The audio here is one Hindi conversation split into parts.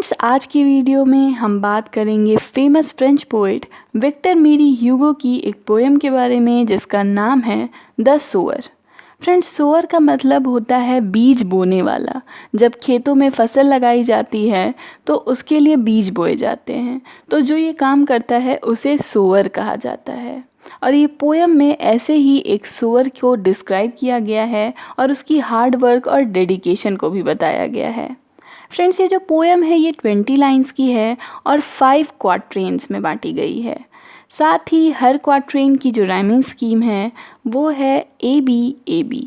फ्रेंड्स, आज की वीडियो में हम बात करेंगे फेमस फ्रेंच पोएट विक्टर मेरी ह्यूगो की एक पोएम के बारे में जिसका नाम है द सोअर। फ्रेंड्स, सोअर का मतलब होता है बीज बोने वाला। जब खेतों में फसल लगाई जाती है तो उसके लिए बीज बोए जाते हैं, तो जो ये काम करता है उसे सोअर कहा जाता है। और ये पोएम में ऐसे ही एक सोअर को डिस्क्राइब किया गया है और उसकी हार्ड वर्क और डेडिकेशन को भी बताया गया है। फ्रेंड्स, ये जो पोएम है ये 20 लाइन्स की है और 5 क्वाट्रेन्स में बांटी गई है। साथ ही हर क्वाट्रेन की जो राइमिंग स्कीम है वो है ABAB।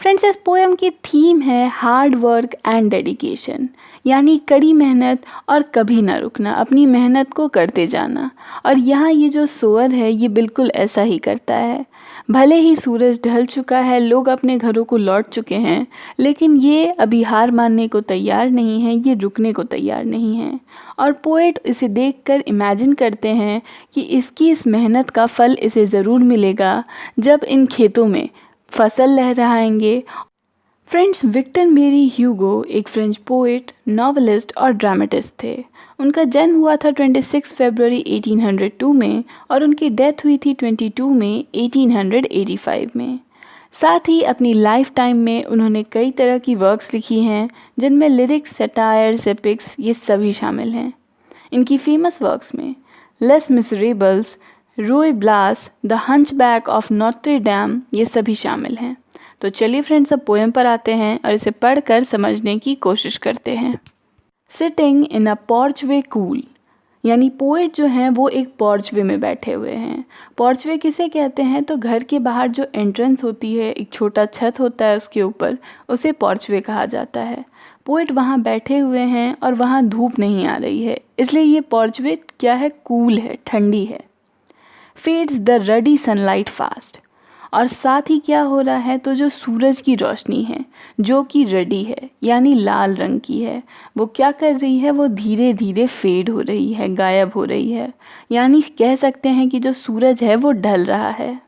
फ्रेंड्स, इस पोएम की थीम है हार्ड वर्क एंड डेडिकेशन, यानी कड़ी मेहनत और कभी ना रुकना, अपनी मेहनत को करते जाना। और यहाँ ये जो सोअर है ये बिल्कुल ऐसा ही करता है। भले ही सूरज ढल चुका है, लोग अपने घरों को लौट चुके हैं, लेकिन ये अभी हार मानने को तैयार नहीं है, ये रुकने को तैयार नहीं है। और पोएट इसे देखकर इमेजिन करते हैं कि इसकी इस मेहनत का फल इसे ज़रूर मिलेगा जब इन खेतों में फसल लहराएंगे। फ्रेंड्स, विक्टर मेरी ह्यूगो एक फ्रेंच पोएट, नॉवेलिस्ट और ड्रामेटिस्ट थे। उनका जन्म हुआ था 26 फरवरी 1802 में और उनकी डेथ हुई थी 22 मई 1885 में। साथ ही अपनी लाइफ टाइम में उन्होंने कई तरह की वर्क्स लिखी हैं जिनमें लिरिक्स, सटायर्स, एपिक्स ये सभी शामिल हैं। इनकी फेमस वर्क्स में Les Miserables, Ruy Blas, the Hunchback of Notre Dame ये सभी शामिल हैं। तो चलिए फ्रेंड्स, अब पोएम पर आते हैं और इसे पढ़कर समझने की कोशिश करते हैं। सिटिंग इन अ पॉर्चवे कूल, यानी पोएट जो हैं वो एक पॉर्चवे में बैठे हुए हैं। पॉर्चवे किसे कहते हैं? तो घर के बाहर जो एंट्रेंस होती है, एक छोटा छत होता है उसके ऊपर, उसे पॉर्चवे कहा जाता है। पोएट वहाँ बैठे हुए हैं और वहाँ धूप नहीं आ रही है, इसलिए ये पॉर्चवे क्या है? कूल है, ठंडी है। Fades the ruddy sunlight fast, और साथ ही क्या हो रहा है? तो जो सूरज की रोशनी है जो कि रेडी है यानी लाल रंग की है, वो क्या कर रही है? वो धीरे धीरे फेड हो रही है, गायब हो रही है, यानी कह सकते हैं कि जो सूरज है वो ढल रहा है।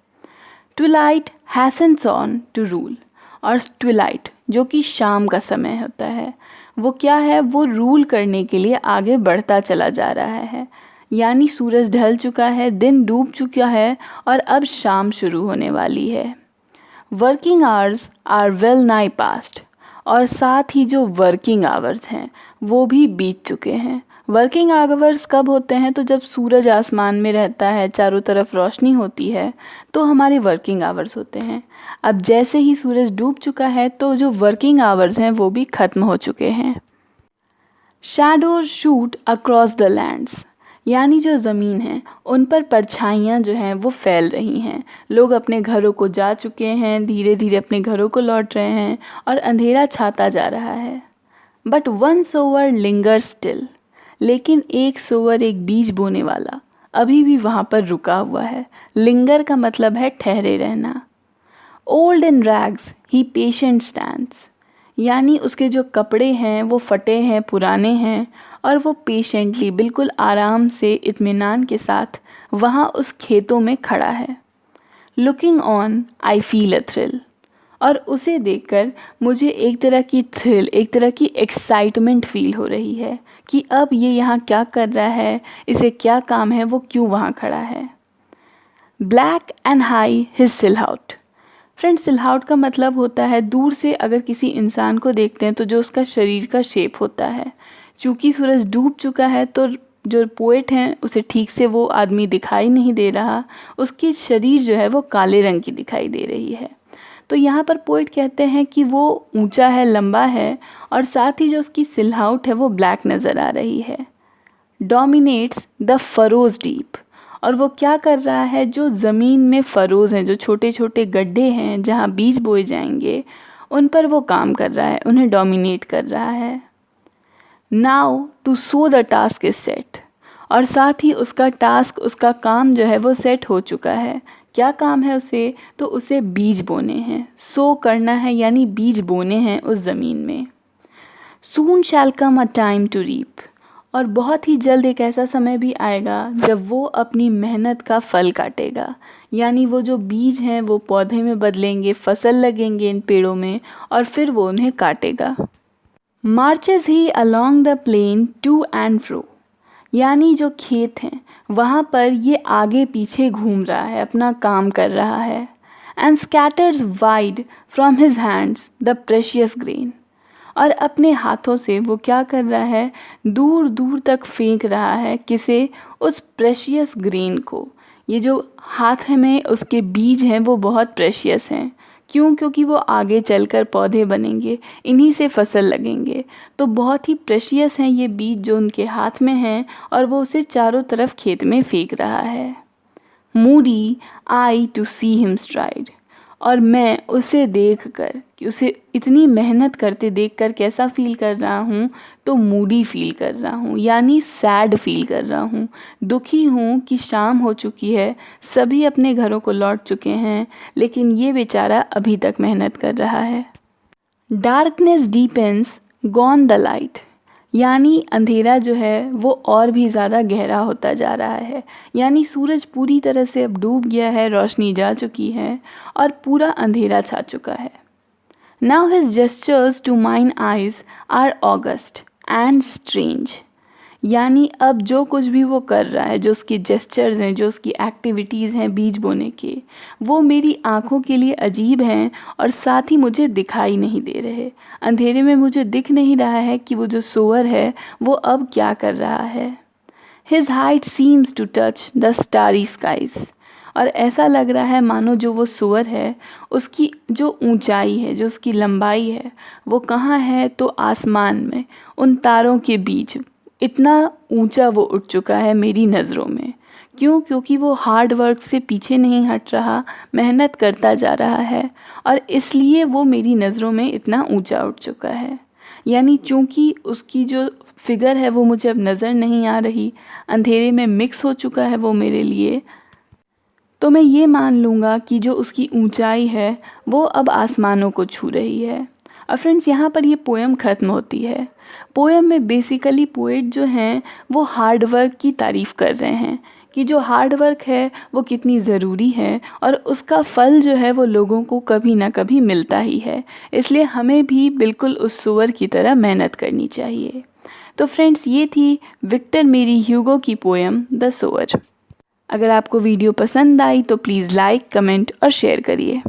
ट्विलाइट हैसन्स ऑन टू रूल, और ट्विलाइट जो कि शाम का समय होता है वो क्या है? वो रूल करने के लिए आगे बढ़ता चला जा रहा है, यानी सूरज ढल चुका है, दिन डूब चुका है और अब शाम शुरू होने वाली है। वर्किंग आवर्स आर वेल नाई पास्ट, और साथ ही जो वर्किंग आवर्स हैं वो भी बीत चुके हैं। वर्किंग आवर्स कब होते हैं? तो जब सूरज आसमान में रहता है, चारों तरफ रोशनी होती है, तो हमारे वर्किंग आवर्स होते हैं। अब जैसे ही सूरज डूब चुका है तो जो वर्किंग आवर्स हैं वो भी ख़त्म हो चुके हैं। Shadows shoot across the lands, यानी जो ज़मीन है उन पर परछाइयाँ जो हैं वो फैल रही हैं। लोग अपने घरों को जा चुके हैं, धीरे धीरे अपने घरों को लौट रहे हैं और अंधेरा छाता जा रहा है। But one sower linger still, लेकिन एक सोअर, एक बीज बोने वाला अभी भी वहाँ पर रुका हुआ है। लिंगर का मतलब है ठहरे रहना। Old in rags he patient stands, यानी उसके जो कपड़े हैं वो फटे हैं, पुराने हैं, और वो पेशेंटली, बिल्कुल आराम से, इत्मीनान के साथ वहाँ उस खेतों में खड़ा है। Looking on I feel a thrill, और उसे देखकर मुझे एक तरह की थ्रिल, एक तरह की एक्साइटमेंट फील हो रही है कि अब ये यहाँ क्या कर रहा है, इसे क्या काम है, वो क्यों वहाँ खड़ा है। Black and high his silhouette, friends, silhouette का मतलब होता है दूर से अगर किसी इंसान को देखते हैं तो जो उसका शरीर का शेप होता है। चूँकि सूरज डूब चुका है तो जो पोएट हैं उसे ठीक से वो आदमी दिखाई नहीं दे रहा, उसकी शरीर जो है वो काले रंग की दिखाई दे रही है। तो यहाँ पर पोएट कहते हैं कि वो ऊंचा है, लंबा है, और साथ ही जो उसकी सिलहाउट है वो ब्लैक नज़र आ रही है। डोमिनेट्स द फरोज डीप, और वो क्या कर रहा है? जो ज़मीन में फ़रोज़ हैं, जो छोटे छोटे गड्ढे हैं जहाँ बीज बोए जाएंगे, उन पर वो काम कर रहा है, उन्हें डोमिनेट कर रहा है। Now to sow the task is set, और साथ ही उसका टास्क, उसका काम जो है वो सेट हो चुका है। क्या काम है उसे? तो उसे बीज बोने हैं, सो करना है, यानी बीज बोने हैं उस ज़मीन में। सून शैल कम अ टाइम टू रीप, और बहुत ही जल्द एक ऐसा समय भी आएगा जब वो अपनी मेहनत का फल काटेगा, यानी वो जो बीज हैं वो पौधे में बदलेंगे, फसल लगेंगे इन पेड़ों में, और फिर वो उन्हें काटेगा। Marches he along the plain to and fro, यानी जो खेत हैं वहाँ पर ये आगे पीछे घूम रहा है, अपना काम कर रहा है। And scatters wide from his hands the precious grain, और अपने हाथों से वो क्या कर रहा है, दूर दूर तक फेंक रहा है किसे, उस प्रेशियस ग्रेन को। ये जो हाथ में उसके बीज हैं वो बहुत प्रेशियस हैं। क्यों? क्योंकि वो आगे चलकर पौधे बनेंगे, इन्हीं से फसल लगेंगे। तो बहुत ही प्रेशियस हैं ये बीज जो उनके हाथ में हैं, और वो उसे चारों तरफ खेत में फेंक रहा है। Moody I to see him stride, और मैं उसे देखकर, कि उसे इतनी मेहनत करते देखकर कैसा फील कर रहा हूँ, तो मूडी फील कर रहा हूँ, यानी सैड फील कर रहा हूँ। दुखी हूँ कि शाम हो चुकी है, सभी अपने घरों को लौट चुके हैं, लेकिन ये बेचारा अभी तक मेहनत कर रहा है। Darkness deepens gone the light, यानी अंधेरा जो है वो और भी ज़्यादा गहरा होता जा रहा है, यानी सूरज पूरी तरह से अब डूब गया है, रोशनी जा चुकी है और पूरा अंधेरा छा चुका है। Now his gestures to mine eyes are august and strange, यानी अब जो कुछ भी वो कर रहा है, जो उसकी जेस्चर्स हैं, जो उसकी एक्टिविटीज़ हैं बीज बोने के, वो मेरी आँखों के लिए अजीब हैं और साथ ही मुझे दिखाई नहीं दे रहे। अंधेरे में मुझे दिख नहीं रहा है कि वो जो सोअर है वो अब क्या कर रहा है। His height seems to touch the starry skies, और ऐसा लग रहा है मानो जो वो सोअर है उसकी जो ऊंचाई है, जो उसकी लंबाई है, वो कहाँ है, तो आसमान में, उन तारों के बीच इतना ऊंचा वो उठ चुका है मेरी नज़रों में। क्यों? क्योंकि वो हार्ड वर्क से पीछे नहीं हट रहा, मेहनत करता जा रहा है, और इसलिए वो मेरी नज़रों में इतना ऊंचा उठ चुका है। यानी चूँकि उसकी जो फिगर है वो मुझे अब नज़र नहीं आ रही, अंधेरे में मिक्स हो चुका है वो मेरे लिए, तो मैं ये मान लूँगा कि जो उसकी ऊंचाई है वो अब आसमानों को छू रही है। और फ्रेंड्स, यहाँ पर ये पोएम ख़त्म होती है। पोएम में बेसिकली पोएट जो हैं वो हार्ड वर्क की तारीफ़ कर रहे हैं कि जो हार्ड वर्क है वो कितनी ज़रूरी है, और उसका फल जो है वो लोगों को कभी ना कभी मिलता ही है। इसलिए हमें भी बिल्कुल उस सूअर की तरह मेहनत करनी चाहिए। तो फ्रेंड्स, ये थी विक्टर मेरी ह्यूगो की पोएम द सूअर। अगर आपको वीडियो पसंद आई तो प्लीज़ लाइक, कमेंट और शेयर करिए।